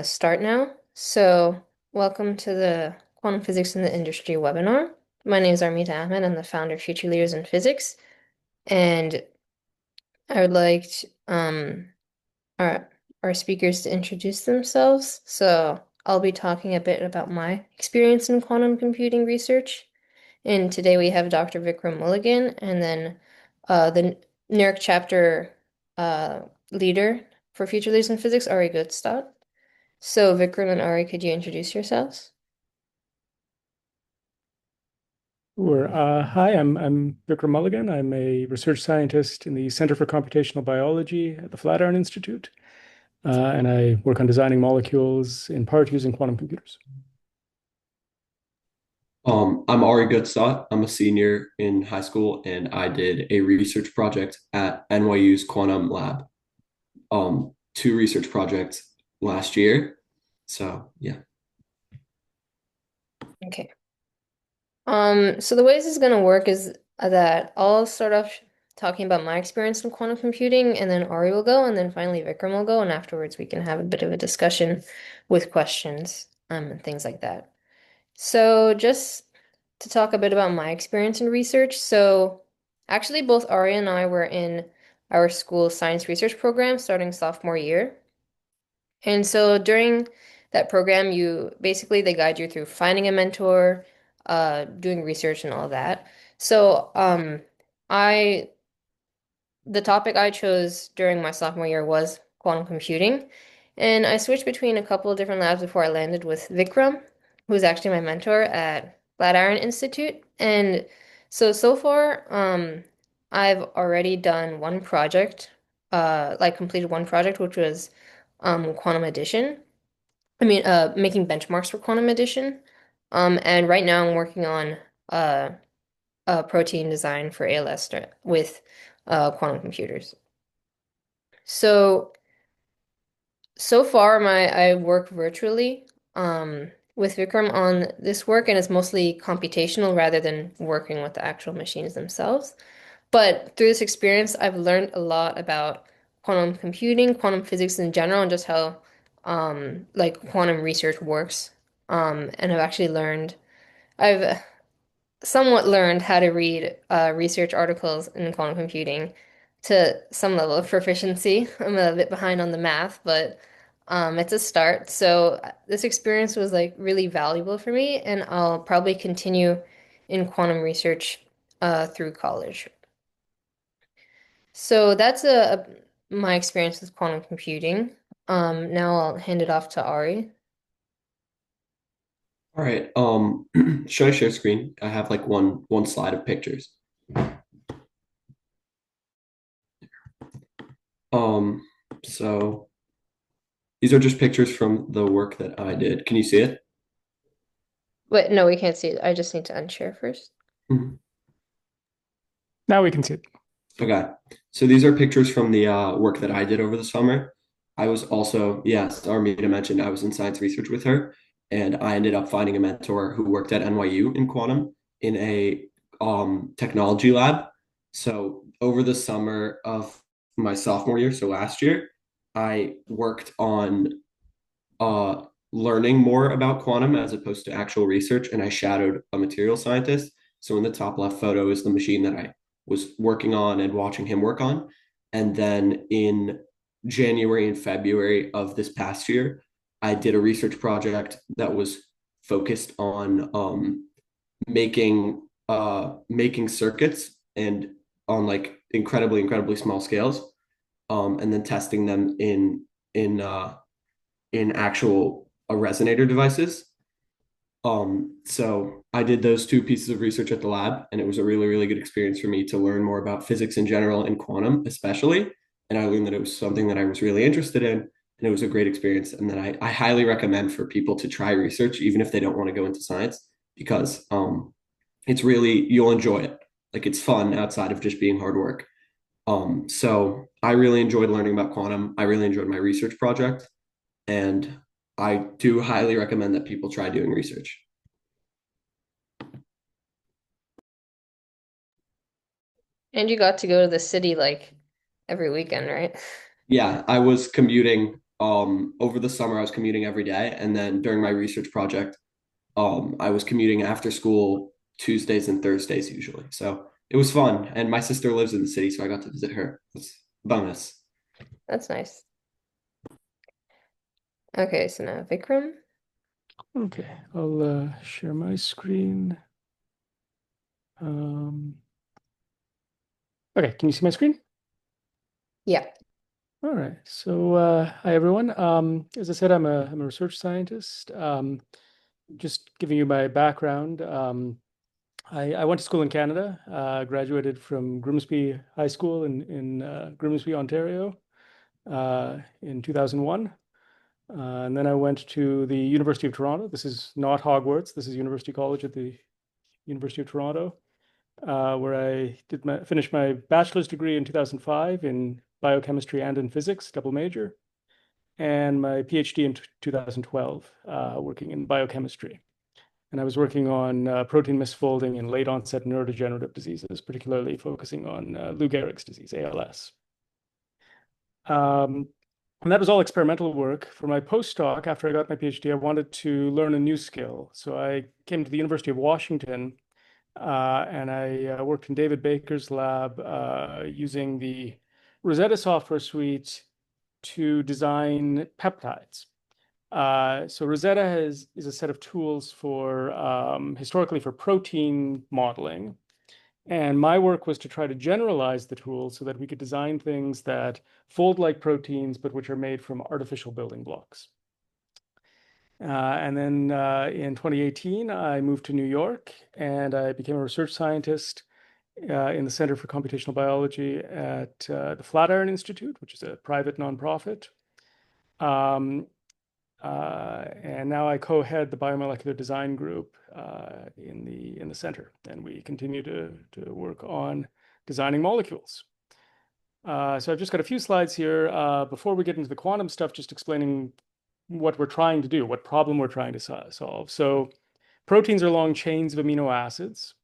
Start now. Welcome to the Quantum Physics in the Industry webinar. My name is Armita Ahmed. I'm the founder of Future Leaders in Physics, and I would like our speakers to introduce themselves. So, I'll be talking a bit about my experience in quantum computing research. And today we have Dr. Vikram Mulligan, and then the NERC chapter uh, leader for Future Leaders in Physics, Ari Gudstadt. So, Vikram and Ari, could you introduce yourselves? Sure. Hi, I'm Vikram Mulligan. I'm a research scientist in the Center for Computational Biology at the Flatiron Institute, and I work on designing molecules in part using quantum computers. I'm Ari Gudstadt. I'm a senior in high school, and I did a research project at NYU's Quantum Lab. Two research projects last year. So yeah. Okay. So the way this is gonna work is that I'll start off talking about my experience in quantum computing, and then Ari will go, and then finally Vikram will go, and afterwards we can have a bit of a discussion with questions, and things like that. So just to talk a bit about my experience in research. So actually both Ari and I were in our school's science research program starting sophomore year. And so during that program, you basically they guide you through finding a mentor, doing research and all that. So I the topic I chose during my sophomore year was quantum computing, and I switched between a couple of different labs before I landed with Vikram, who's actually my mentor at Flatiron Institute. And so far, I've already done one project, like completed one project, which was quantum addition. Making benchmarks for quantum addition. And right now I'm working on uh, protein design for ALS with quantum computers. So so far I work virtually with Vikram on this work, and it's mostly computational rather than working with the actual machines themselves. But through this experience, I've learned a lot about quantum computing, quantum physics in general, and just how like quantum research works. And I've somewhat learned how to read research articles in quantum computing to some level of proficiency. I'm a bit behind on the math, but it's a start. So this experience was like really valuable for me, and I'll probably continue in quantum research through college. So that's my experience with quantum computing. Now I'll hand it off to Ari. All right. Should I share screen? I have like one slide of pictures. Um, so these are just pictures from the work that I did. Can you see it? Wait, no, we can't see it. I just need to unshare first. Mhm. Now we can see it. Okay. So these are pictures from the work that I did over the summer. I was also, yes, Armita mentioned I was in science research with her, and I ended up finding a mentor who worked at NYU in quantum in a technology lab. So over the summer of my sophomore year, so last year, I worked on learning more about quantum as opposed to actual research, and I shadowed a material scientist. So in the top left photo is the machine that I was working on and watching him work on. And then in January and February of this past year, I did a research project that was focused on making circuits and on like incredibly small scales, and then testing them in actual resonator devices. So I did those two pieces of research at the lab, and it was a really good experience for me to learn more about physics in general and quantum especially. And I learned that it was something that I was really interested in, and it was a great experience. And then I highly recommend for people to try research, even if they don't want to go into science, because it's really you'll enjoy it. Like it's fun outside of just being hard work. So I really enjoyed learning about quantum. I really enjoyed my research project, and I do highly recommend that people try doing research. And you got to go to the city like every weekend, right? Yeah, I was commuting Over the summer, I was commuting every day, and then during my research project, I was commuting after school Tuesdays and Thursdays usually. So it was fun, and my sister lives in the city, so I got to visit her. It's a bonus. That's nice. Okay, so now Vikram. Okay, I'll share my screen. Um, okay, can you see my screen? Yeah. All right. So, hi everyone. As I said, I'm a research scientist. Just giving you my background. I went to school in Canada. Graduated from Grimsby High School in Grimsby, Ontario, in 2001. And then I went to the University of Toronto. This is not Hogwarts. This is University College at the University of Toronto, where I finished my bachelor's degree in 2005 in biochemistry and in physics, double major, and my PhD in 2012, working in biochemistry. And I was working on protein misfolding in late onset neurodegenerative diseases, particularly focusing on Lou Gehrig's disease, ALS. And that was all experimental work. For my postdoc, after I got my PhD, I wanted to learn a new skill. So I came to the University of Washington, and I worked in David Baker's lab using the Rosetta software suite to design peptides. So Rosetta is a set of tools for historically for protein modeling. And my work was to try to generalize the tools so that we could design things that fold like proteins, but which are made from artificial building blocks. And then in 2018, I moved to New York and I became a research scientist in the Center for Computational Biology at the Flatiron Institute, which is a private nonprofit. Um, and now I co-head the biomolecular design group in the center, and we continue to work on designing molecules. So I've just got a few slides here before we get into the quantum stuff, just explaining what we're trying to do, what problem we're trying to solve. So proteins are long chains of amino acids,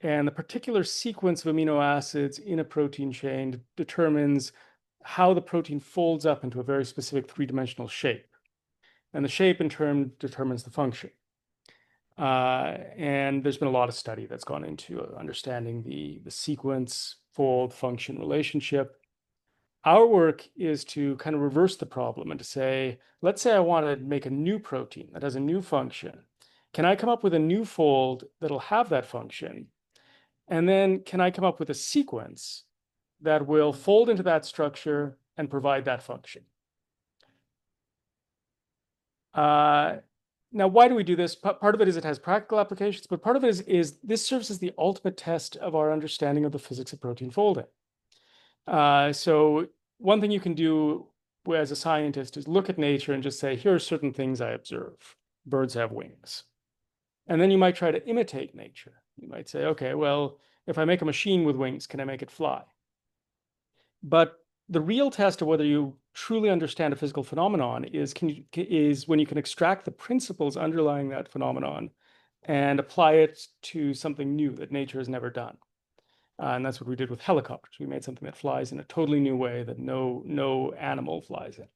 and the particular sequence of amino acids in a protein chain determines how the protein folds up into a very specific three-dimensional shape. And the shape in turn determines the function. And there's been a lot of study that's gone into understanding the sequence fold function relationship. Our work is to kind of reverse the problem and to say, let's say I want to make a new protein that has a new function. Can I come up with a new fold that'll have that function? And then can I come up with a sequence that will fold into that structure and provide that function? Now, why do we do this? Part of it is it has practical applications, but part of it is this serves as the ultimate test of our understanding of the physics of protein folding. So one thing you can do as a scientist is look at nature and just say, here are certain things I observe. Birds have wings. And then you might try to imitate nature. You might say, okay, well, if I make a machine with wings, can I make it fly? But the real test of whether you truly understand a physical phenomenon is when you can extract the principles underlying that phenomenon and apply it to something new that nature has never done. And that's what we did with helicopters. We made something that flies in a totally new way that no animal flies in.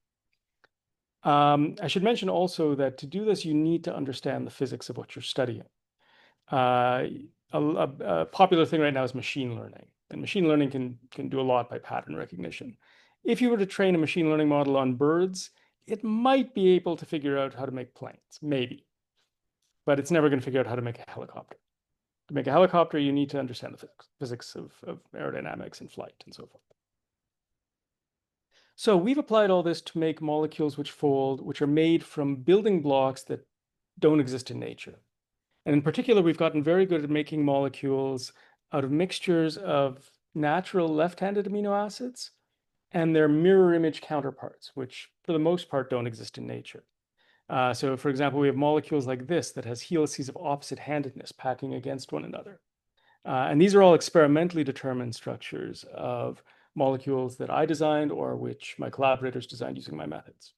I should mention also that to do this, you need to understand the physics of what you're studying. A popular thing right now is machine learning. And machine learning can do a lot by pattern recognition. If you were to train a machine learning model on birds, it might be able to figure out how to make planes, maybe. But it's never going to figure out how to make a helicopter. To make a helicopter, you need to understand the physics of aerodynamics and flight and so forth. So we've applied all this to make molecules which fold, which are made from building blocks that don't exist in nature. And in particular, we've gotten very good at making molecules out of mixtures of natural left-handed amino acids and their mirror image counterparts, which for the most part don't exist in nature. So for example, we have molecules like this that has helices of opposite handedness packing against one another. And these are all experimentally determined structures of molecules that I designed or which my collaborators designed using my methods.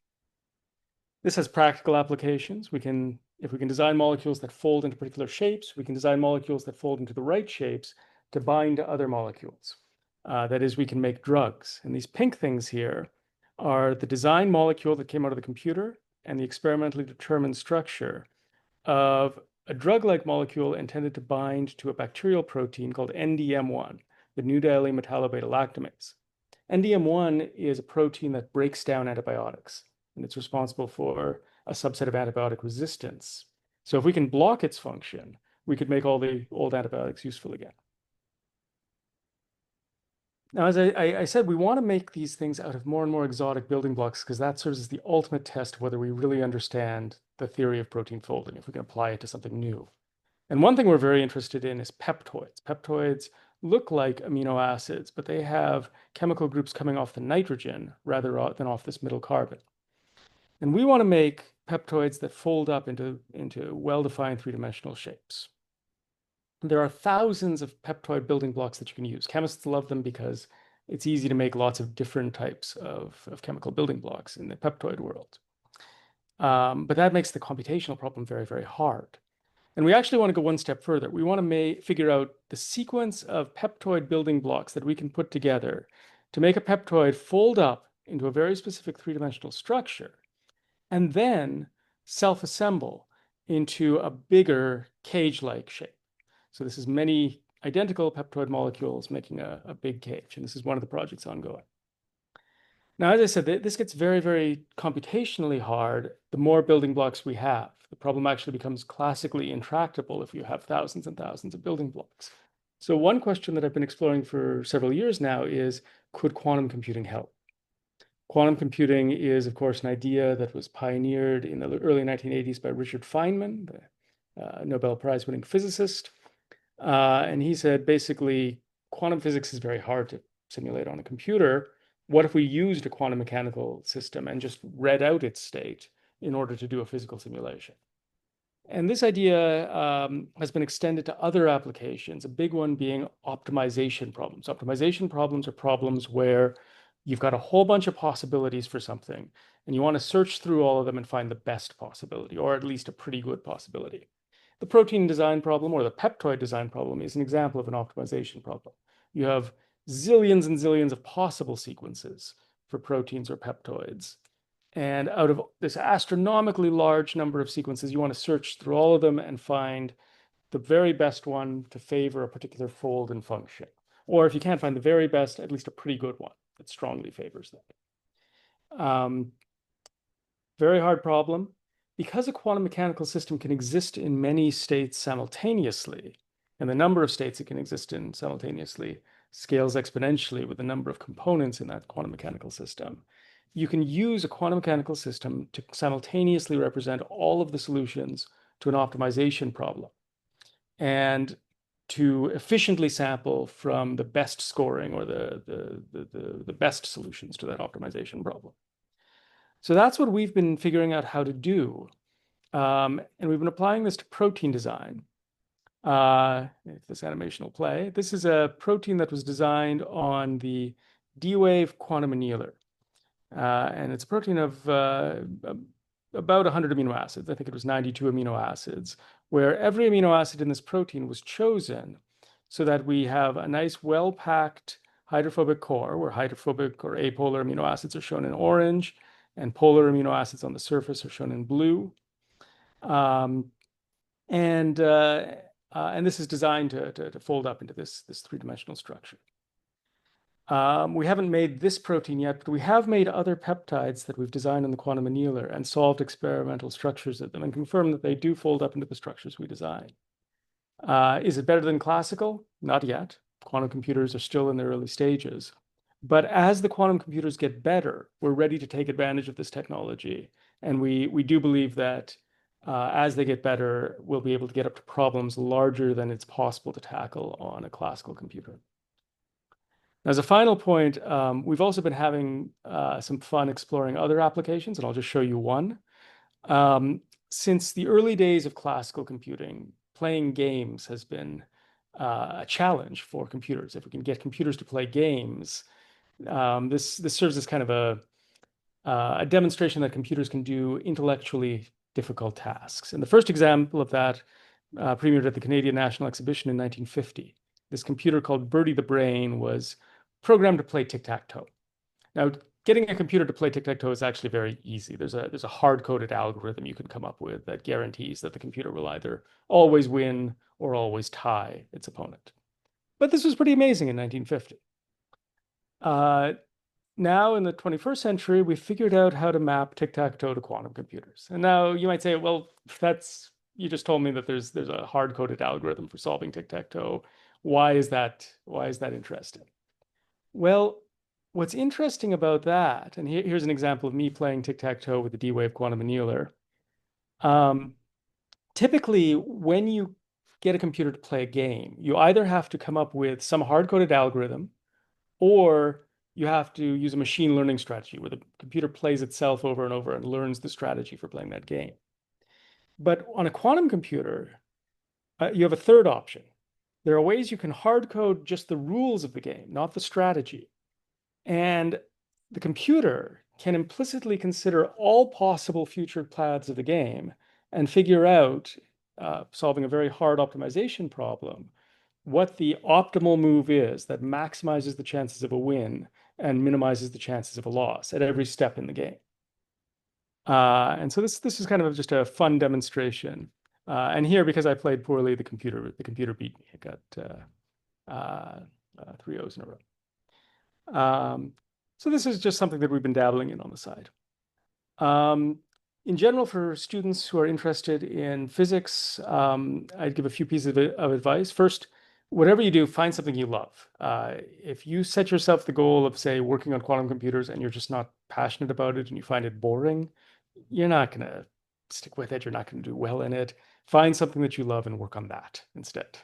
This has practical applications. If we can design molecules that fold into particular shapes, we can design molecules that fold into the right shapes to bind to other molecules. That is, we can make drugs. And these pink things here are the design molecule that came out of the computer and the experimentally determined structure of a drug-like molecule intended to bind to a bacterial protein called NDM1, the nucleolyl metallo-beta-lactamase. NDM1 is a protein that breaks down antibiotics, and it's responsible for a subset of antibiotic resistance. So if we can block its function, we could make all the old antibiotics useful again. Now, as I said, we want to make these things out of more and more exotic building blocks because that serves as the ultimate test of whether we really understand the theory of protein folding, if we can apply it to something new. And one thing we're very interested in is peptoids. Peptoids look like amino acids, but they have chemical groups coming off the nitrogen rather than off this middle carbon. And we want to make peptoids that fold up into well-defined three-dimensional shapes. There are thousands of peptide building blocks that you can use. Chemists love them because it's easy to make lots of different types of chemical building blocks in the peptide world. But that makes the computational problem very, very hard. And we actually want to go one step further. We want to figure out the sequence of peptide building blocks that we can put together to make a peptide fold up into a very specific three-dimensional structure and then self-assemble into a bigger cage-like shape. So this is many identical peptide molecules making a big cage, and this is one of the projects ongoing. Now, as I said, this gets very, very computationally hard the more building blocks we have. The problem actually becomes classically intractable if you have thousands and thousands of building blocks. So one question that I've been exploring for several years now is, could quantum computing help? Quantum computing is, of course, an idea that was pioneered in the early 1980s by Richard Feynman, the Nobel Prize-winning physicist. And he said, basically, quantum physics is very hard to simulate on a computer. What if we used a quantum mechanical system and just read out its state in order to do a physical simulation? And this idea has been extended to other applications, a big one being optimization problems. Optimization problems are problems where you've got a whole bunch of possibilities for something, and you want to search through all of them and find the best possibility, or at least a pretty good possibility. The protein design problem or the peptide design problem is an example of an optimization problem. You have zillions and zillions of possible sequences for proteins or peptoids. And out of this astronomically large number of sequences, you want to search through all of them and find the very best one to favor a particular fold and function. Or if you can't find the very best, at least a pretty good one that strongly favors that. Very hard problem. Because a quantum mechanical system can exist in many states simultaneously, and the number of states it can exist in simultaneously scales exponentially with the number of components in that quantum mechanical system, you can use a quantum mechanical system to simultaneously represent all of the solutions to an optimization problem and to efficiently sample from the best scoring or the best solutions to that optimization problem. So that's what we've been figuring out how to do. And we've been applying this to protein design. If this animation will play. This is a protein that was designed on the D-Wave quantum annealer. And it's a protein of about 100 amino acids. I think it was 92 amino acids, where every amino acid in this protein was chosen so that we have a nice, well-packed hydrophobic core, where hydrophobic or apolar amino acids are shown in orange, and polar amino acids on the surface are shown in blue. And this is designed to fold up into this three-dimensional structure. We haven't made this protein yet, but we have made other peptides that we've designed in the quantum annealer and solved experimental structures of them and confirmed that they do fold up into the structures we design. Is it better than classical? Not yet. Quantum computers are still in their early stages. But as the quantum computers get better, we're ready to take advantage of this technology. And we do believe that as they get better, we'll be able to get up to problems larger than it's possible to tackle on a classical computer. As a final point, we've also been having some fun exploring other applications, and I'll just show you one. Since the early days of classical computing, playing games has been a challenge for computers. If we can get computers to play games, this serves as kind of a demonstration that computers can do intellectually difficult tasks. And the first example of that premiered at the Canadian National Exhibition in 1950. This computer called Birdie the Brain was programmed to play tic-tac-toe. Now, getting a computer to play tic-tac-toe is actually very easy. There's a hard-coded algorithm you can come up with that guarantees that the computer will either always win or always tie its opponent. But this was pretty amazing in 1950. Uh, Now in the 21st century, we figured out how to map tic-tac-toe to quantum computers. And now you might say, well, that's you just told me that there's a hard-coded algorithm for solving tic-tac-toe. Why is that interesting? Well, what's interesting about that, and here's an example of me playing tic-tac-toe with the D-wave quantum annealer. Um, Typically, when you get a computer to play a game, you either have to come up with some hard-coded algorithm or you have to use a machine learning strategy where the computer plays itself over and over and learns the strategy for playing that game. But on a quantum computer, you have a third option. There are ways you can hard code just the rules of the game, not the strategy. And the computer can implicitly consider all possible future paths of the game and figure out, solving a very hard optimization problem, what the optimal move is that maximizes the chances of a win and minimizes the chances of a loss at every step in the game. And so this is kind of just a fun demonstration. And here, because I played poorly, the computer beat me. It got three O's in a row. So this is just something that we've been dabbling in on the side. In general, for students who are interested in physics, I'd give a few pieces of advice. First, whatever you do, find something you love. If you set yourself the goal of, say, working on quantum computers and you're just not passionate about it and you find it boring, you're not going to stick with it. You're not going to do well in it. Find something that you love and work on that instead.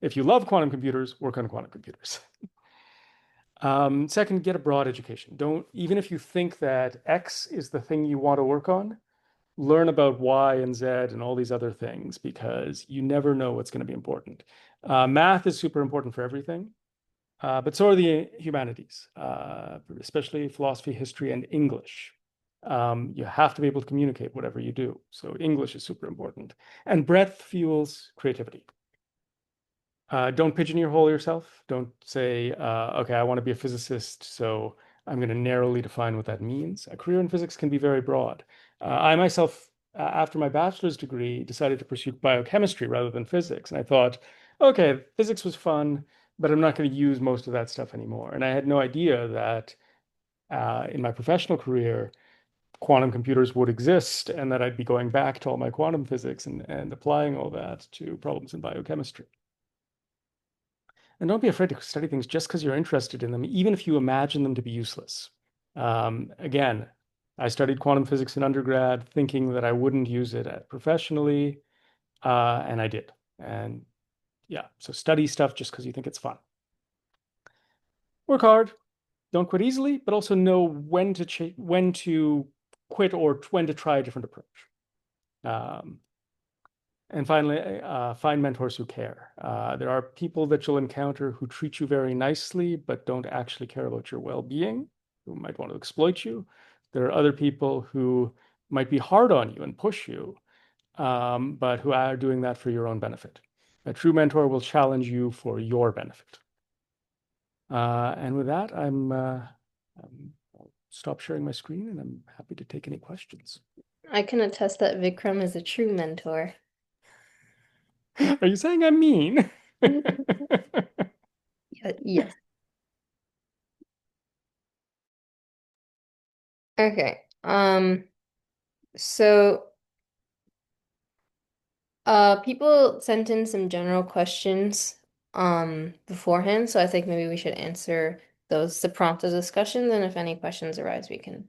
If you love quantum computers, work on quantum computers. Second, get a broad education. Don't, even if you think that X is the thing you want to work on, learn about Y and Z and all these other things because you never know what's going to be important. Math is super important for everything, but so are the humanities, especially philosophy, history, and English. You have to be able to communicate whatever you do. So English is super important. And breadth fuels creativity. Don't pigeonhole yourself. Don't say, okay, I want to be a physicist, so I'm going to narrowly define what that means. A career in physics can be very broad. I myself, after my bachelor's degree, decided to pursue biochemistry rather than physics. And I thought, okay, physics was fun, but I'm not going to use most of that stuff anymore. And I had no idea that in my professional career, quantum computers would exist and that I'd be going back to all my quantum physics and applying all that to problems in biochemistry. And don't be afraid to study things just because you're interested in them, even if you imagine them to be useless. Again, I studied quantum physics in undergrad thinking that I wouldn't use it professionally, and I did. And yeah, so study stuff just because you think it's fun. Work hard, don't quit easily, but also know when to quit or when to try a different approach. Um, And finally, find mentors who care. There are people that you'll encounter who treat you very nicely, but don't actually care about your well-being, who might want to exploit you. There are other people who might be hard on you and push you, but who are doing that for your own benefit. A true mentor will challenge you for your benefit. And with that, I'll stop sharing my screen and I'm happy to take any questions. I can attest that Vikram is a true mentor. Are you saying I'm mean? Yes. Okay. So people sent in some general questions beforehand, so I think maybe we should answer those to prompt a discussion, then if any questions arise, we can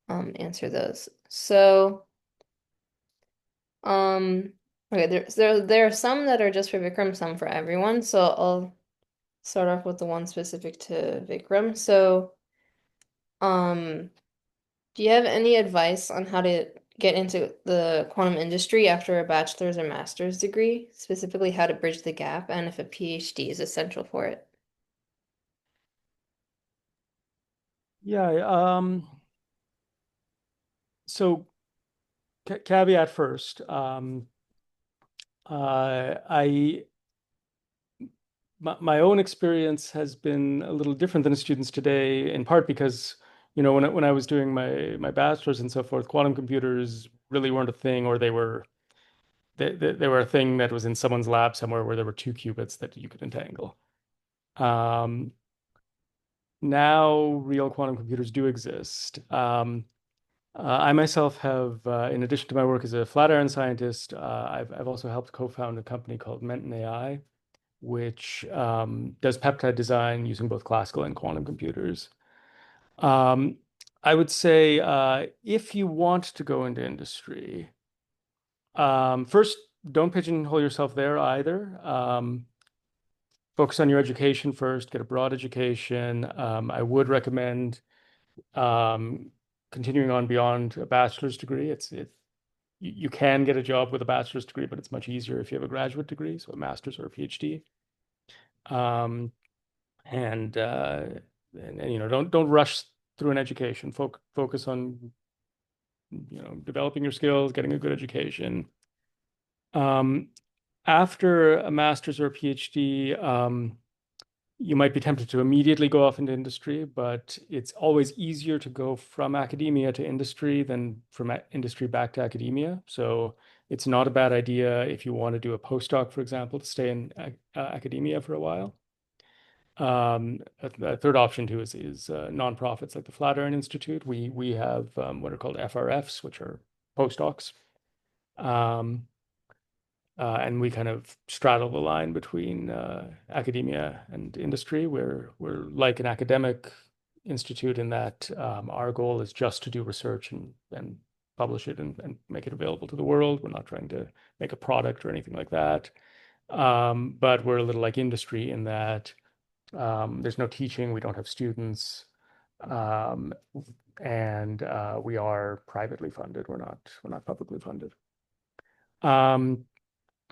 answer those. So okay, there are some that are just for Vikram, some for everyone. So I'll start off with the one specific to Vikram. So um do you have any advice on how to get into the quantum industry after a bachelor's or master's degree, specifically how to bridge the gap and if a PhD is essential for it? Yeah, so caveat first. I my own experience has been a little different than the students today, in part because, when I was doing my bachelor's and so forth, quantum computers really weren't a thing, or they were a thing that was in someone's lab somewhere where there were two qubits that you could entangle. Um, Now real quantum computers do exist. I myself have, in addition to my work as a Flatiron scientist, I've also helped co-found a company called Menton AI, which does peptide design using both classical and quantum computers. Um, I would say if you want to go into industry, first, don't pigeonhole yourself there either. Focus on your education first, get a broad education. I would recommend um, continuing on beyond a bachelor's degree. You can get a job with a bachelor's degree, but it's much easier if you have a graduate degree, so a master's or a PhD. Um, and, uh, and don't rush through an education. Focus on developing your skills, getting a good education. Um, After a master's or a PhD, you might be tempted to immediately go off into industry, but it's always easier to go from academia to industry than from industry back to academia. So it's not a bad idea if you want to do a postdoc, for example, to stay in academia for a while. A third option too is nonprofits like the Flatiron Institute. We have what are called FRFs, which are postdocs. Um, and we kind of straddle the line between academia and industry. We're like an academic institute in that our goal is just to do research and publish it and make it available to the world. We're not trying to make a product or anything like that. But we're a little like industry in that there's no teaching, we don't have students, um, and we are privately funded. We're not publicly funded. Um,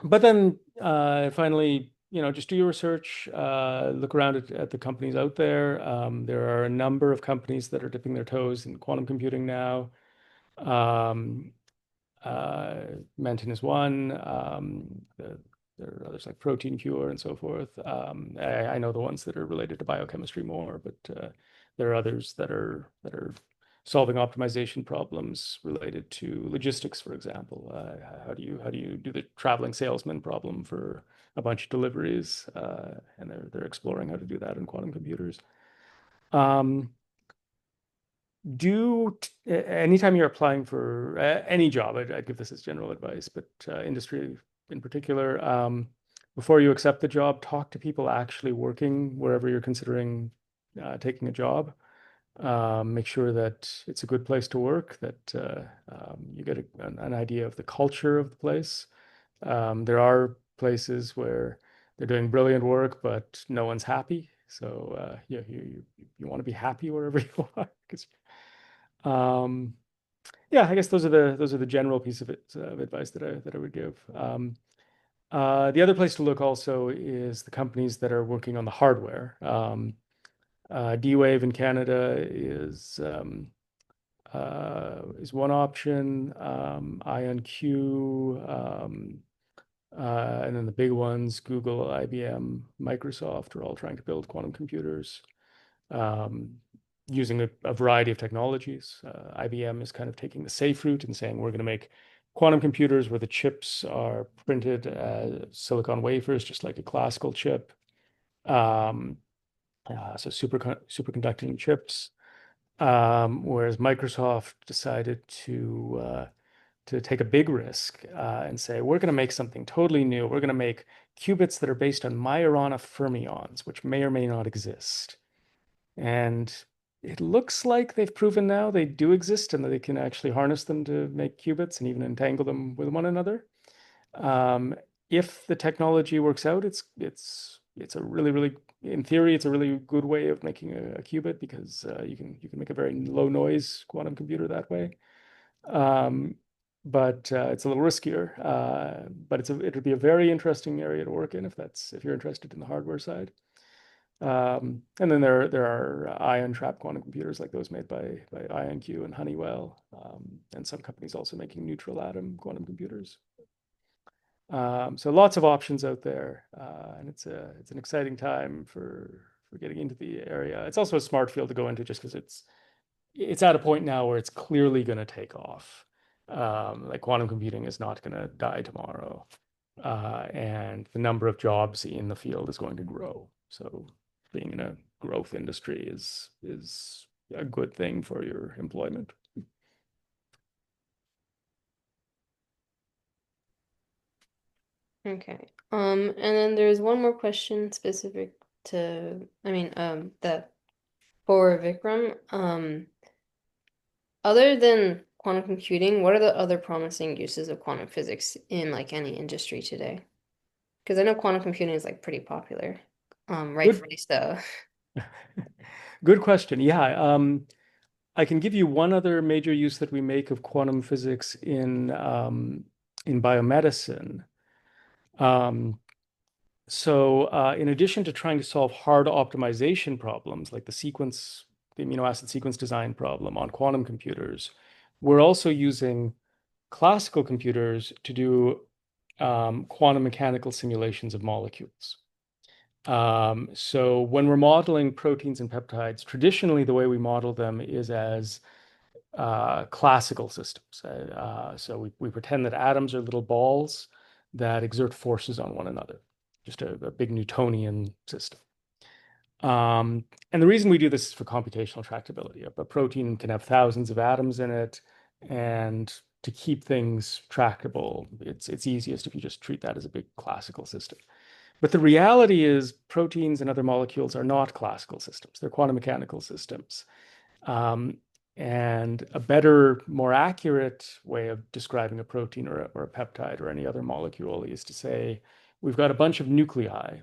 but then finally, just do your research, look around at the companies out there. There are a number of companies that are dipping their toes in quantum computing now. Um, uh, Menton is one. There are others like Protein Cure and so forth. I know the ones that are related to biochemistry more, but there are others that are solving optimization problems related to logistics, for example. How do you do the traveling salesman problem for a bunch of deliveries? And they're exploring how to do that in quantum computers. Um, Anytime you're applying for any job, I'd give this as general advice, but industry in particular, before you accept the job, talk to people actually working wherever you're considering taking a job. Make sure that it's a good place to work, that you get an idea of the culture of the place. There are places where they're doing brilliant work, but no one's happy. So yeah, you want to be happy wherever you are. 'Cause yeah, I guess those are the general piece of advice that I would give. The other place to look also is the companies that are working on the hardware. D-Wave in Canada is one option. IonQ, and then the big ones, Google, IBM, Microsoft, are all trying to build quantum computers. Using a variety of technologies. IBM is kind of taking the safe route and saying we're going to make quantum computers where the chips are printed as silicon wafers, just like a classical chip. Um, so superconducting chips. Whereas Microsoft decided to take a big risk and say we're going to make something totally new. We're going to make qubits that are based on Majorana fermions, which may or may not exist. And it looks like they've proven now they do exist and that they can actually harness them to make qubits and even entangle them with one another. Um, if the technology works out, it's a really in theory it's a really good way of making a qubit because you can make a very low noise quantum computer that way. Um, but it's a little riskier. But it'd be a very interesting area to work in if you're interested in the hardware side. And then there are ion trap quantum computers like those made by IonQ and Honeywell, and some companies also making neutral atom quantum computers. So lots of options out there, and it's an exciting time for getting into the area. It's also a smart field to go into just because it's at a point now where it's clearly going to take off. Like quantum computing is not going to die tomorrow, and the number of jobs in the field is going to grow. So being in a growth industry is a good thing for your employment. Okay. And then there's one more question specific to, that for Vikram. Other than quantum computing, what are the other promising uses of quantum physics in like any industry today? Because I know quantum computing is like pretty popular. Good, Rightfully so. good question. Yeah, I can give you one other major use that we make of quantum physics in biomedicine. Um, in addition to trying to solve hard optimization problems like the amino acid sequence design problem on quantum computers, we're also using classical computers to do quantum mechanical simulations of molecules. So when we're modeling proteins and peptides, traditionally the way we model them is as classical systems. So we pretend that atoms are little balls that exert forces on one another, just a big Newtonian system. And the reason we do this is for computational tractability. A protein can have thousands of atoms in it, and to keep things tractable, it's easiest if you just treat that as a big classical system. But the reality is proteins and other molecules are not classical systems. They're quantum mechanical systems. Um, and a better, more accurate way of describing a protein or a peptide or any other molecule is to say we've got a bunch of nuclei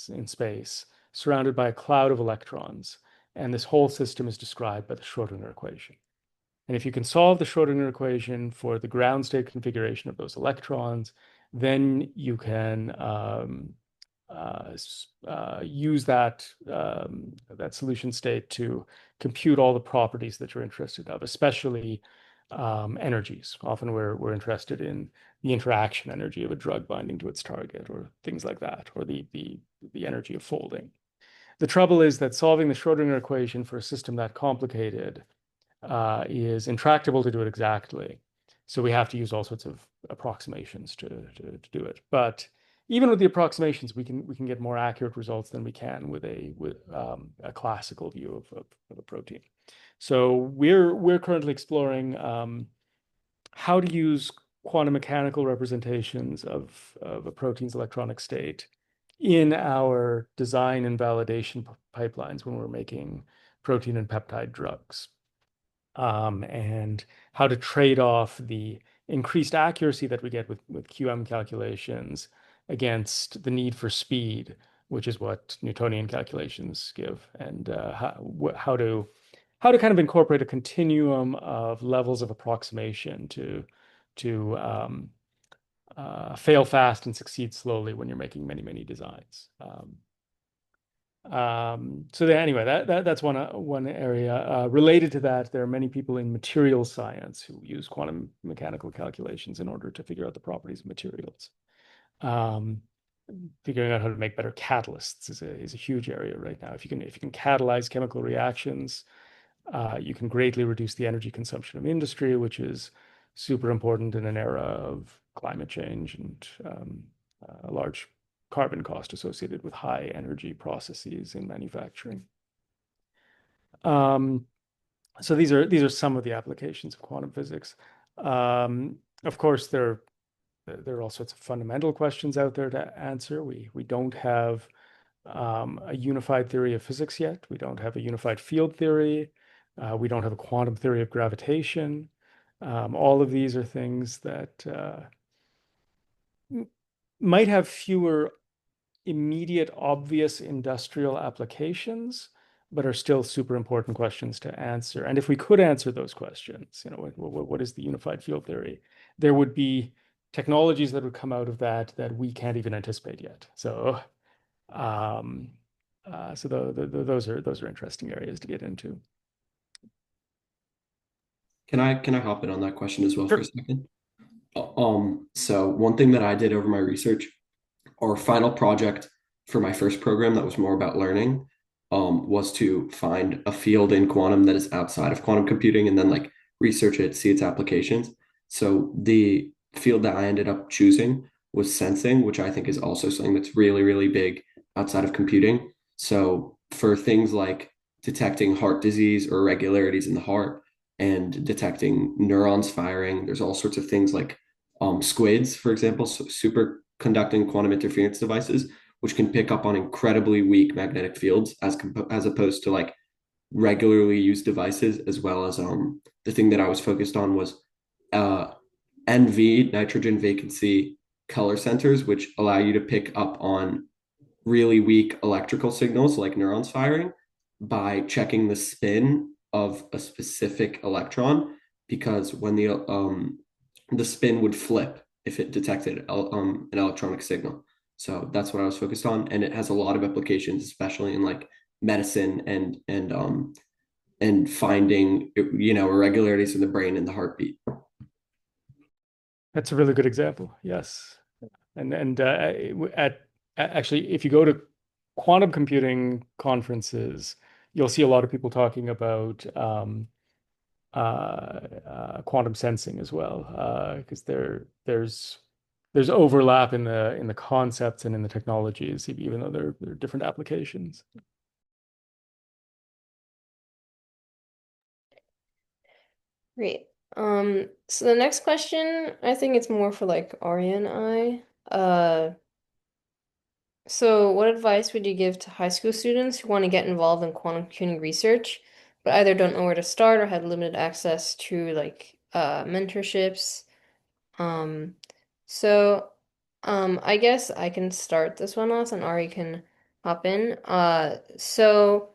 in space surrounded by a cloud of electrons, and this whole system is described by the Schrodinger equation. And if you can solve the Schrodinger equation for the ground state configuration of those electrons, then you can use that solution state to compute all the properties that you're interested of, especially energies. Often we're interested in the interaction energy of a drug binding to its target, or things like that, or the energy of folding. The trouble is that solving the Schrodinger equation for a system that complicated is intractable to do it exactly. So we have to use all sorts of approximations to do it. But even with the approximations, we can get more accurate results than we can with a classical view of a protein. So we're currently exploring how to use quantum mechanical representations of a protein's electronic state in our design and validation pipelines when we're making protein and peptide drugs, and how to trade off the increased accuracy that we get with QM calculations against the need for speed, which is what Newtonian calculations give, and how to kind of incorporate a continuum of levels of approximation to fail fast and succeed slowly when you're making many designs. Anyway, that's one area. Related to that, there are many people in materials science who use quantum mechanical calculations in order to figure out the properties of materials. Um, Figuring out how to make better catalysts is a huge area right now. If you can catalyze chemical reactions, you can greatly reduce the energy consumption of industry, which is super important in an era of climate change and a large carbon cost associated with high energy processes in manufacturing. Um, so these are some of the applications of quantum physics. Of course, there are all sorts of fundamental questions out there to answer. We don't have a unified theory of physics yet. We don't have a unified field theory. We don't have a quantum theory of gravitation. All of these are things that might have fewer immediate, obvious industrial applications, but are still super important questions to answer. And if we could answer those questions, what is the unified field theory? There would be technologies that would come out of that we can't even anticipate yet. So, those are interesting areas to get into. Can I hop in on that question as well for a Sure. second? So one thing that I did over my research, our final project for my first program that was more about learning, was to find a field in quantum that is outside of quantum computing and then like research it, see its applications. So the field that I ended up choosing was sensing, which I think is also something that's really, really big outside of computing. So for things like detecting heart disease or irregularities in the heart and detecting neurons firing, there's all sorts of things like squids, for example, so superconducting quantum interference devices, which can pick up on incredibly weak magnetic fields as opposed to like regularly used devices, as well as the thing that I was focused on was uh, NV, nitrogen vacancy color sensors, which allow you to pick up on really weak electrical signals like neurons firing by checking the spin of a specific electron, because when the spin would flip if it detected an electronic signal. So that's what I was focused on, and it has a lot of applications, especially in like medicine and finding irregularities in the brain and the heartbeat. That's a really good example. Yes. And actually, if you go to quantum computing conferences, you'll see a lot of people talking about quantum sensing as well, because there's overlap in the concepts and in the technologies, even though they're different applications. Great. So the next question, I think it's more for like Arya and I. So what advice would you give to high school students who want to get involved in quantum computing research, but either don't know where to start or have limited access to like mentorships? Um, so I guess I can start this one off and Ari can hop in. So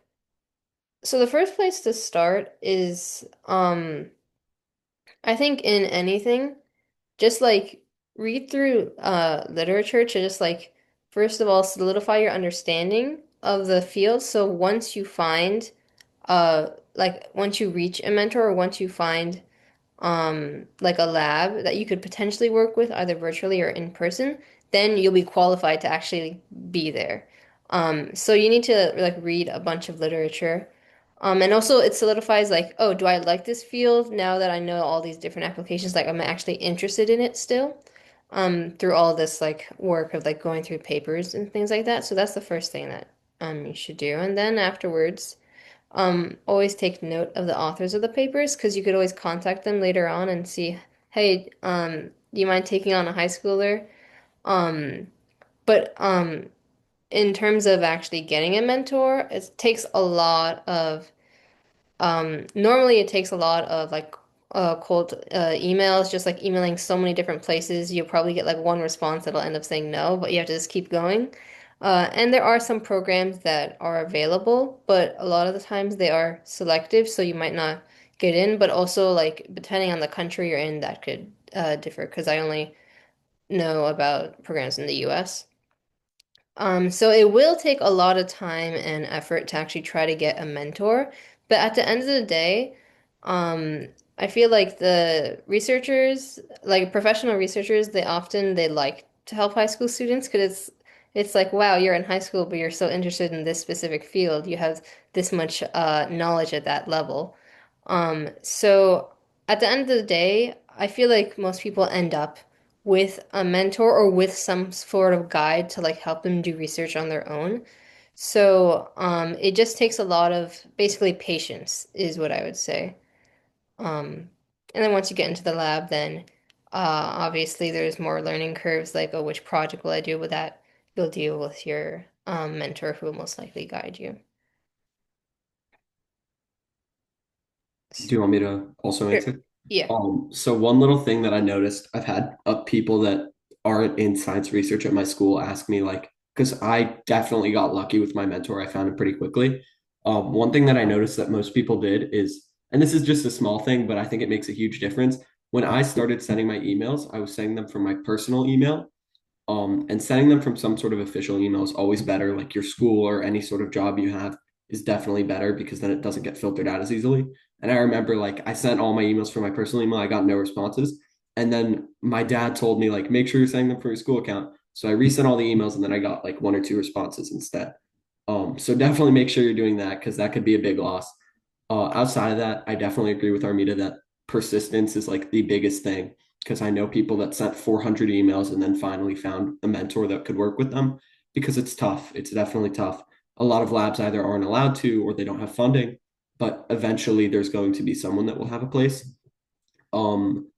the first place to start is I think in anything, just like read through literature to just like first of all solidify your understanding of the field. So once you find like once you reach a mentor or once you find like a lab that you could potentially work with either virtually or in person, then you'll be qualified to actually be there. So you need to like read a bunch of literature. And also it solidifies like, oh, do I like this field now that I know all these different applications? Like I'm actually interested in it still, through all this like work of like going through papers and things like that. So that's the first thing that you should do. And then afterwards, always take note of the authors of the papers because you could always contact them later on and see, hey, do you mind taking on a high schooler? Um, but in terms of actually getting a mentor, it takes a lot of normally it takes a lot of like cold emails, just like emailing so many different places. You'll probably get like one response that'll end up saying no, but you have to just keep going. And there are some programs that are available, but a lot of the times they are selective, so you might not get in. But also, like, depending on the country you're in, that could differ because I only know about programs in the US. So it will take a lot of time and effort to actually try to get a mentor, but at the end of the day, um, I feel like the researchers, like professional researchers, they like to help high school students because it's like, wow, you're in high school, but you're so interested in this specific field. You have this much knowledge at that level. So at the end of the day, I feel like most people end up with a mentor or with some sort of guide to like help them do research on their own. So it just takes a lot of basically patience is what I would say. And then once you get into the lab, then obviously there's more learning curves like, oh, which project will I do with that? You'll deal with your mentor who will most likely guide you. Do you want me to also Sure. answer? Yeah. So one little thing that I noticed, I've had people that aren't in science research at my school ask me like, because I definitely got lucky with my mentor. I found him pretty quickly. One thing that I noticed that most people did is, and this is just a small thing, but I think it makes a huge difference. When I started sending my emails, I was sending them from my personal email. And sending them from some sort of official email is always better. Like your school or any sort of job you have is definitely better because then it doesn't get filtered out as easily. And I remember like I sent all my emails from my personal email. I got no responses. And then my dad told me like, make sure you're sending them from your school account. So I resent all the emails and then I got like one or two responses instead. So definitely make sure you're doing that because that could be a big loss. Outside of that, I definitely agree with Armida that persistence is like the biggest thing because I know people that sent 400 emails and then finally found a mentor that could work with them because it's tough. It's definitely tough. A lot of labs either aren't allowed to or they don't have funding, but eventually there's going to be someone that will have a place. Um,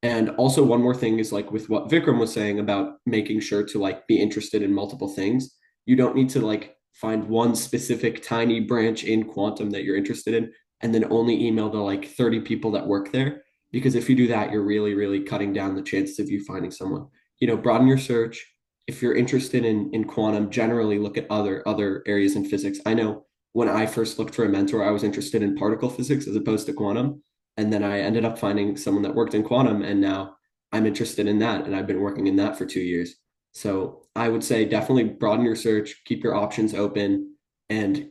and also one more thing is like with what Vikram was saying about making sure to like be interested in multiple things. You don't need to like find one specific tiny branch in quantum that you're interested in and then only email the like 30 people that work there. Because if you do that, you're really, really cutting down the chances of you finding someone. Broaden your search. If you're interested in quantum, generally look at other areas in physics. I know when I first looked for a mentor, I was interested in particle physics as opposed to quantum. And then I ended up finding someone that worked in quantum, and now I'm interested in that. And I've been working in that for 2 years. So I would say definitely broaden your search, keep your options open, and,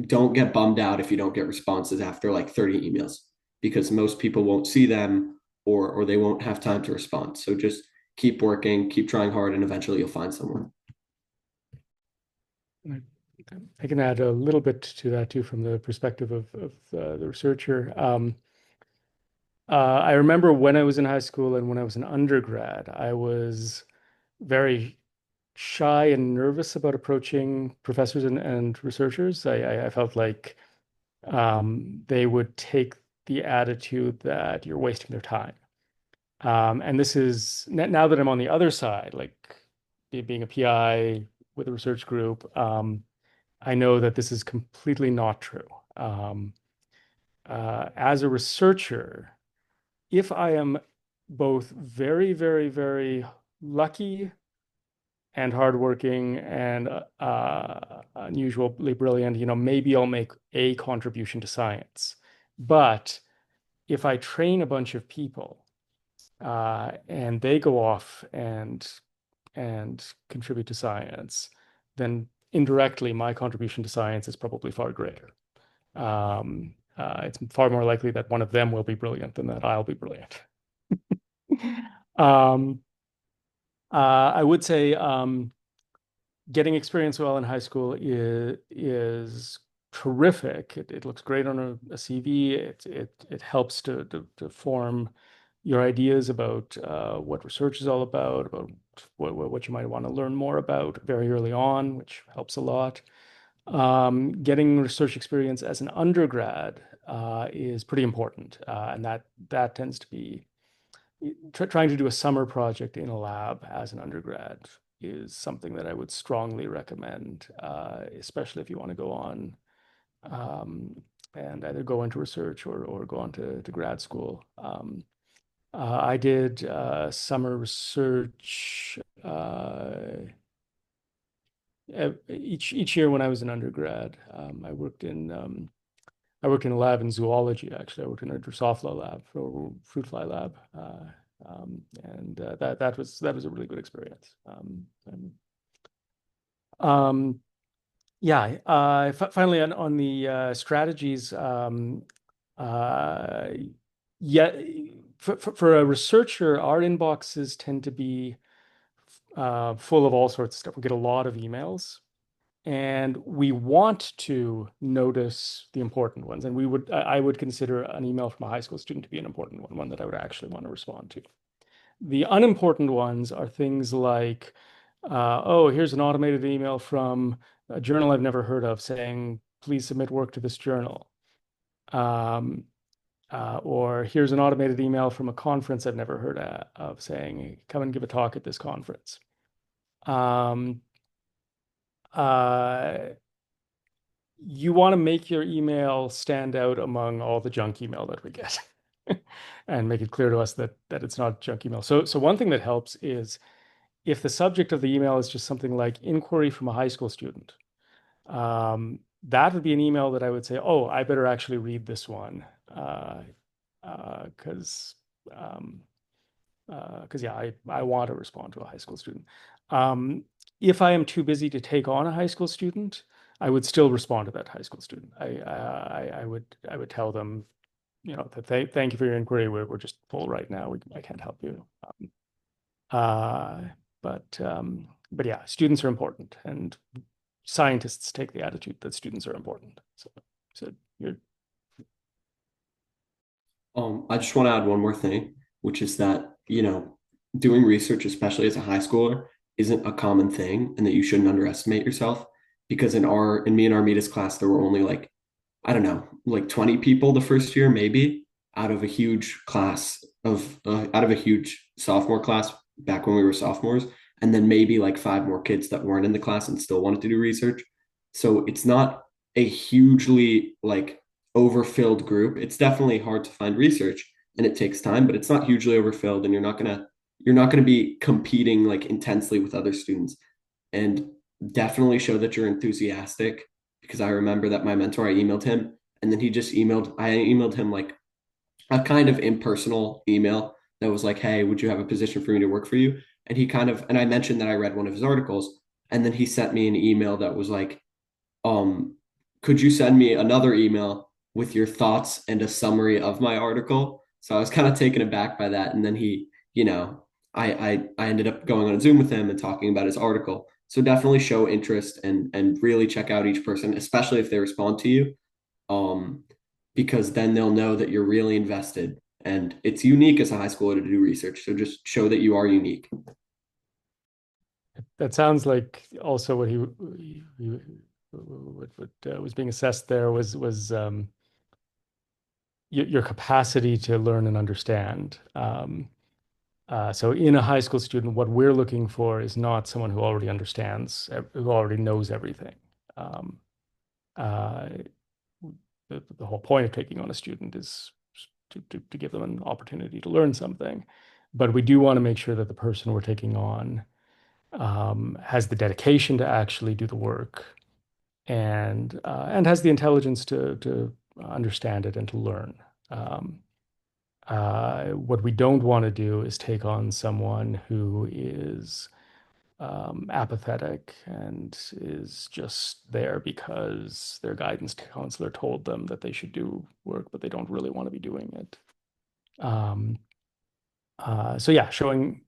don't get bummed out if you don't get responses after like 30 emails because most people won't see them or they won't have time to respond. So just keep working, keep trying hard, and eventually you'll find someone. I can add a little bit to that too from the perspective of the researcher. I remember when I was in high school and when I was an undergrad, I was very shy and nervous about approaching professors and researchers. I felt like they would take the attitude that you're wasting their time. And this is now that I'm on the other side, like being a PI with a research group, I know that this is completely not true. Um, as a researcher, if I am both very, very, very lucky and hardworking and unusually brilliant, maybe I'll make a contribution to science. But if I train a bunch of people and they go off and contribute to science, then indirectly my contribution to science is probably far greater. It's far more likely that one of them will be brilliant than that I'll be brilliant. Um, I would say getting experience while in high school is terrific. It looks great on a CV. It helps to form your ideas about what research is all about what you might want to learn more about very early on, which helps a lot. Getting research experience as an undergrad is pretty important, and that tends to be trying to do a summer project in a lab as an undergrad is something that I would strongly recommend, especially if you want to go on and either go into research or go on to grad school. I did summer research each year when I was an undergrad. I worked in a lab in zoology, actually. I worked in a Drosophila lab, or fruit fly lab, and that was a really good experience. Um, yeah. Finally, on the strategies, uh, yeah, for a researcher, our inboxes tend to be full of all sorts of stuff. We get a lot of emails. And we want to notice the important ones. And I would consider an email from a high school student to be an important one that I would actually want to respond to. The unimportant ones are things like, oh, here's an automated email from a journal I've never heard of saying, please submit work to this journal. Um, or here's an automated email from a conference I've never heard of saying, come and give a talk at this conference. Um, uh, you want to make your email stand out among all the junk email that we get and make it clear to us that it's not junk email. So one thing that helps is if the subject of the email is just something like inquiry from a high school student, that would be an email that I would say, oh, I better actually read this one because yeah, I want to respond to a high school student. If I am too busy to take on a high school student, I would still respond to that high school student. I would tell them thank you for your inquiry. We're just full right now. I can't help you. Uh, but yeah, students are important, and scientists take the attitude that students are important. So you're I just want to add one more thing, which is that, doing research, especially as a high schooler, isn't a common thing, and that you shouldn't underestimate yourself. Because in me and Armita's class, there were only like, I don't know, like 20 people the first year, maybe, out of a huge sophomore class back when we were sophomores, and then maybe like five more kids that weren't in the class and still wanted to do research. So it's not a hugely like overfilled group. It's definitely hard to find research and it takes time, but it's not hugely overfilled, and you're not gonna be competing like intensely with other students. And definitely show that you're enthusiastic, because I remember that my mentor, I emailed him, and then I emailed him like a kind of impersonal email that was like, hey, would you have a position for me to work for you? And I mentioned that I read one of his articles, and then he sent me an email that was like, um, could you send me another email with your thoughts and a summary of my article? So I was kind of taken aback by that. And then I ended up going on a Zoom with him and talking about his article. So definitely show interest and really check out each person, especially if they respond to you. Um, because then they'll know that you're really invested. And it's unique as a high schooler to do research. So just show that you are unique. That sounds like also what was being assessed there was your capacity to learn and understand. So in a high school student, what we're looking for is not someone who already understands, who already knows everything. Um, uh, the whole point of taking on a student is to give them an opportunity to learn something. But we do want to make sure that the person we're taking on has the dedication to actually do the work, and has the intelligence to understand it and to learn. Um, what we don't want to do is take on someone who is apathetic and is just there because their guidance counselor told them that they should do work, but they don't really want to be doing it. Um, so yeah, showing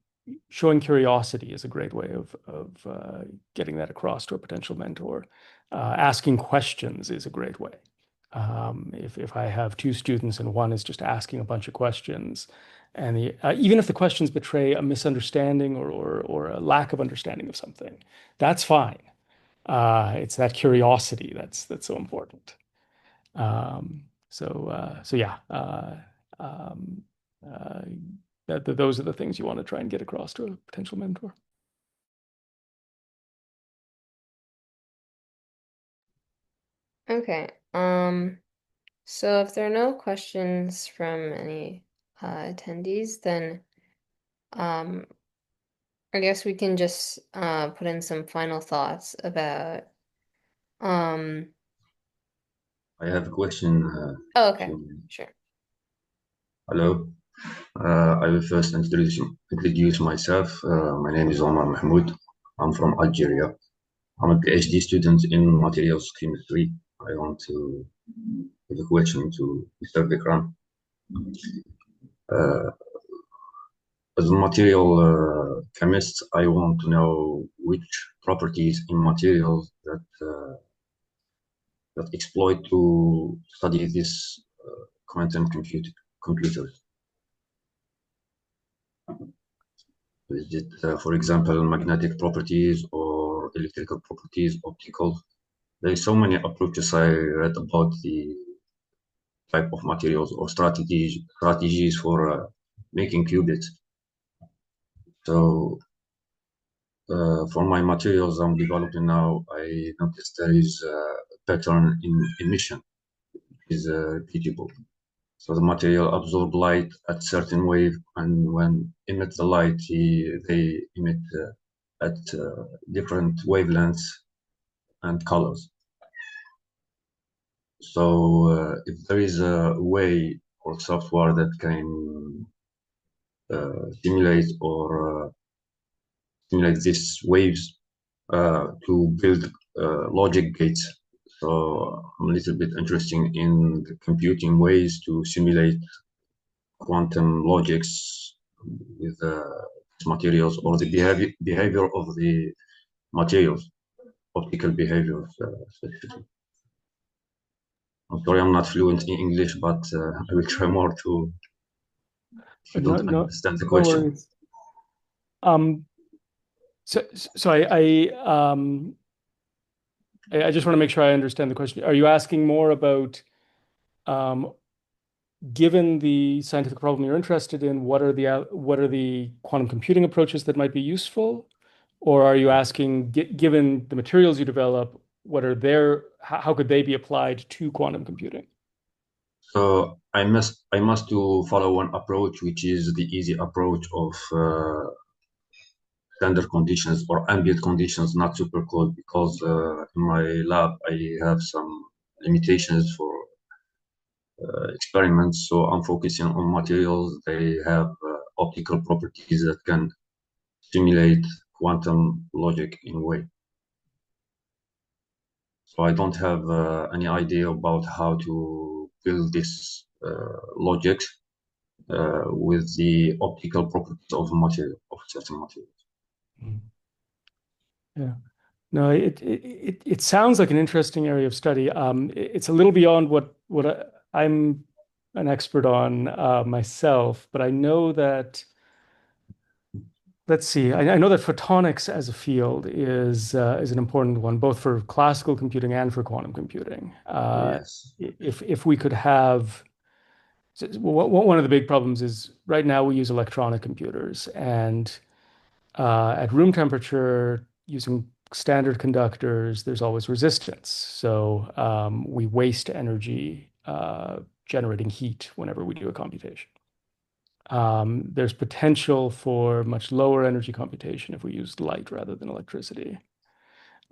curiosity is a great way of getting that across to a potential mentor. Asking questions is a great way. If I have two students and one is just asking a bunch of questions, and even if the questions betray a misunderstanding or a lack of understanding of something, that's fine. It's that curiosity that's so important. So yeah, um, uh, those are the things you want to try and get across to a potential mentor. Okay. So if there are no questions from any attendees, then um, I guess we can just put in some final thoughts about um. I have a question. Oh, If okay, you- sure. Hello. I will first introduce myself. My name is Omar Mahmoud. I'm from Algeria. I'm a PhD student in materials chemistry. I want to give a question to Mr. Vikram. Uh, as a material chemist, I want to know which properties in materials that exploit to study this quantum computers. Is it, for example, magnetic properties or electrical properties, optical? There is so many approaches I read about the type of materials or strategies for making qubits. So for my materials I'm developing now, I noticed there is a pattern in emission is repeatable. So the material absorb light at certain wave, and when emit the light, they emit at different wavelengths and colors. So if there is a way or software that can simulate these waves to build logic gates So I'm a little bit interested in the computing ways to simulate quantum logics with materials or the behavior of the materials, optical behaviors specifically. I'm sorry, I'm not fluent in English, but I will try more to if you No, don't no, understand the no question. worries. Um, so I just want to make sure I understand the question. Are you asking more about, um, given the scientific problem you're interested in, what are the quantum computing approaches that might be useful? Or are you asking, given the materials you develop, what are how could they be applied to quantum computing? So I must to follow one approach, which is the easy approach of standard conditions or ambient conditions, not super cold, because in my lab I have some limitations for experiments. So I'm focusing on materials. They have optical properties that can simulate quantum logic in a way. So I don't have any idea about how to build this logic with the optical properties of material of certain materials. Mm. Yeah. No, it sounds like an interesting area of study. It's a little beyond I'm an expert on myself, but I know that, let's see, I know that photonics as a field is an important one, both for classical computing and for quantum computing. Yes. If we could have, one of the big problems is right now we use electronic computers, and at room temperature, using standard conductors, there's always resistance. So we waste energy generating heat whenever we do a computation. There's potential for much lower energy computation if we use light rather than electricity.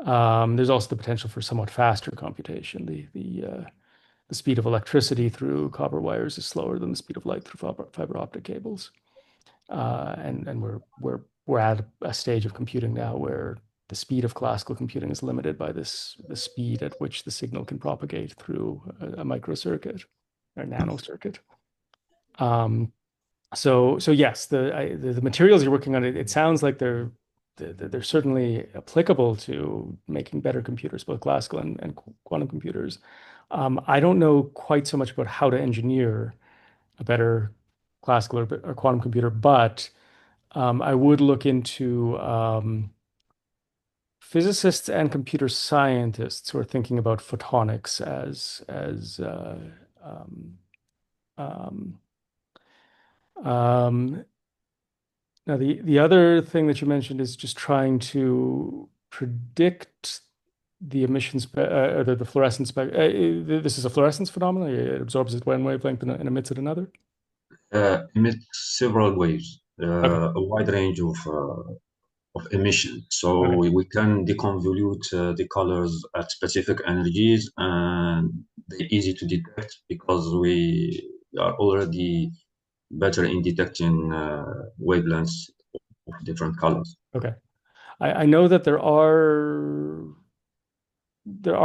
There's also the potential for somewhat faster computation. The speed of electricity through copper wires is slower than the speed of light through fiber optic cables. And we're at a stage of computing now where the speed of classical computing is limited by the speed at which the signal can propagate through a microcircuit or nanocircuit. So yes, the materials you're working on, it sounds like they're certainly applicable to making better computers, both classical and quantum computers. I don't know quite so much about how to engineer a better classical or quantum computer, but I would look into physicists and computer scientists who are thinking about photonics as um, um, um, now the other thing that you mentioned is just trying to predict the emissions or the fluorescence this is a fluorescence phenomenon. It absorbs at one wavelength and emits at another. Emit several waves, Okay. a wide range of emission. So Okay. we can deconvolute the colors at specific energies, and they're easy to detect because we are already better in detecting wavelengths of different colors. Okay. I know that there are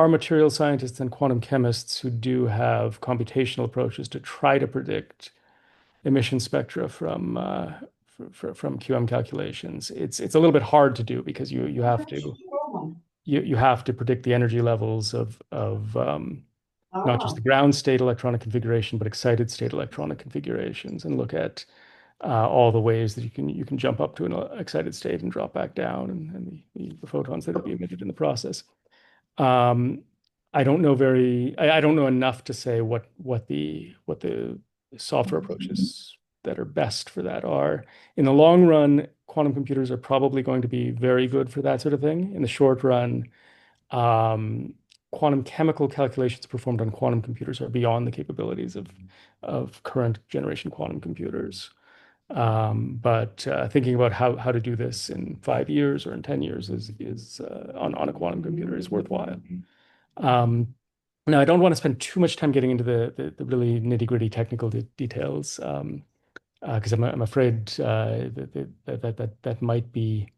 material scientists and quantum chemists who do have computational approaches to try to predict emission spectra from QM calculations. It's a little bit hard to do because you have to predict the energy levels of not just the ground state electronic configuration, but excited state electronic configurations, and look at all the ways that you can jump up to an excited state and drop back down, and the photons that would be emitted in the process. Um, I don't know enough to say what the software approaches that are best for that are. In the long run, quantum computers are probably going to be very good for that sort of thing. In the short run, um, quantum chemical calculations performed on quantum computers are beyond the capabilities of current generation quantum computers. But thinking about how to do this in 5 years or in 10 years is on a quantum computer is worthwhile. Um, Now, I don't want to spend too much time getting into the really nitty-gritty technical details, because I'm afraid that might be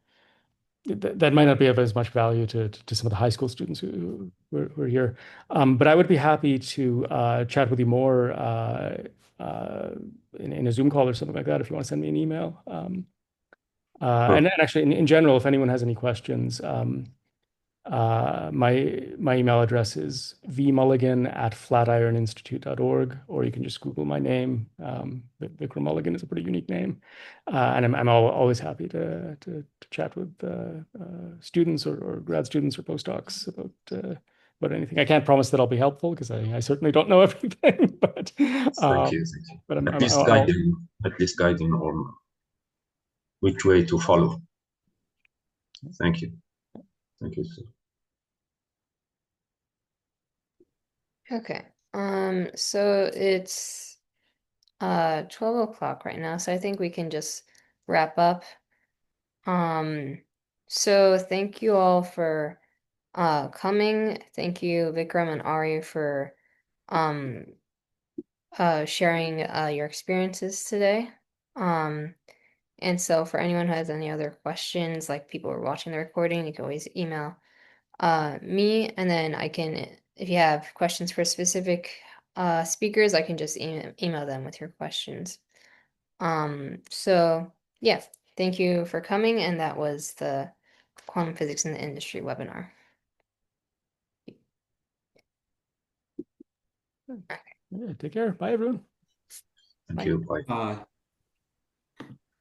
that might not be of as much value to some of the high school students who are here. But I would be happy to chat with you more in a Zoom call or something like that if you want to send me an email. Sure. And actually, in general, if anyone has any questions, my email address is vmulligan@flatironinstitute.org, or you can just Google my name. Vikram Mulligan is a pretty unique name, and I'm always happy to chat with students or grad students or postdocs about anything. I can't promise that I'll be helpful because I certainly don't know everything, but Thank you. but At least guiding on which way to follow. Thank you. Thank you, sir. Okay. So it's 12 o'clock right now, so I think we can just wrap up. So thank you all for coming. Thank you, Vikram and Ari, for um sharing your experiences today. And so for anyone who has any other questions, like people who are watching the recording, you can always email me, and then I can, if you have questions for specific speakers, I can just email them with your questions. So yeah, thank you for coming, and that was the Quantum Physics in the Industry webinar. yeah, take care. Bye, everyone. Thank Bye. you. Bye. Bye.